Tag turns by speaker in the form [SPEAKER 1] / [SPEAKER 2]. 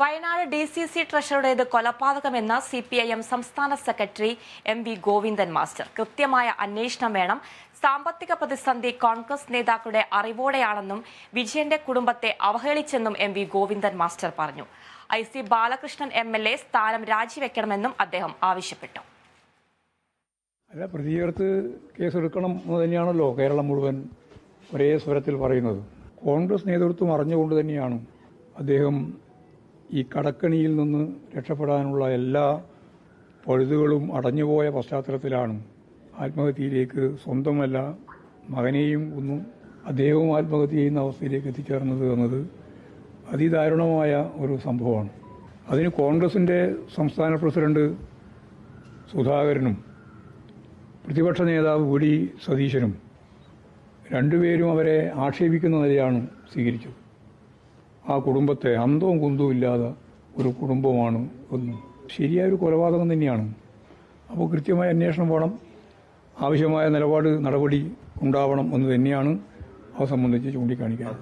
[SPEAKER 1] Wayanad DCC ട്രഷറുടേത് കൊലപാതകമെന്ന CPIM സംസ്ഥാന secretary MV Govindan master. കൃത്യമായ അന്വേഷണം വേണം. സാമ്പത്തിക പ്രതിസന്ധി കോൺഗ്രസ് നേതാക്കളുടെ അറിവോടെയാണെന്നും വിജയന്റെ കുടുംബത്തെ അവഹേളിച്ചെന്നും MV ഗോവിന്ദൻ മാസ്റ്റർ പറഞ്ഞു. IC ബാലകൃഷ്ണൻ MLA സ്ഥാനം രാജിവെക്കണമെന്നും അദ്ദേഹം ആവശ്യപ്പെട്ടു.
[SPEAKER 2] പ്രതികർത്ത് കേസെടുക്കണം എന്ന് തന്നെയാണല്ലോ കേരളം മുഴുവൻ ഒരേ സ്വരത്തിൽ പറയുന്നത്. കോൺഗ്രസ് നേതൃത്വം അറിഞ്ഞുകൊണ്ട് തന്നെയാണ് അദ്ദേഹം ഈ കടക്കണിയിൽ നിന്ന് രക്ഷപ്പെടാനുള്ള എല്ലാ പഴുതുകളും അടഞ്ഞുപോയ പശ്ചാത്തലത്തിലാണ് ആത്മഹത്യയിലേക്ക് സ്വന്തമല്ല മകനെയും ഒന്നും അദ്ദേഹവും ആത്മഹത്യ ചെയ്യുന്ന അവസ്ഥയിലേക്ക് എത്തിച്ചേർന്നത് എന്നത് അതിദാരുണമായ ഒരു സംഭവമാണ്. അതിന് കോൺഗ്രസിൻ്റെ സംസ്ഥാന പ്രസിഡന്റ് സുധാകരനും പ്രതിപക്ഷ നേതാവ് വി.ഡി. സതീശനും രണ്ടുപേരും അവരെ ആക്ഷേപിക്കുന്ന നിലയാണ് സ്വീകരിച്ചത്. ആ കുടുംബത്തെ അന്തവും കുന്തവും ഇല്ലാതെ ഒരു കുടുംബമാണ് ഒന്നും ശരിയായൊരു കൊലപാതകം തന്നെയാണ്. അപ്പോൾ കൃത്യമായ അന്വേഷണം വേണം, ആവശ്യമായ നടപടി ഉണ്ടാവണം എന്ന് തന്നെയാണ് അത് സംബന്ധിച്ച് ചൂണ്ടിക്കാണിക്കാൻ.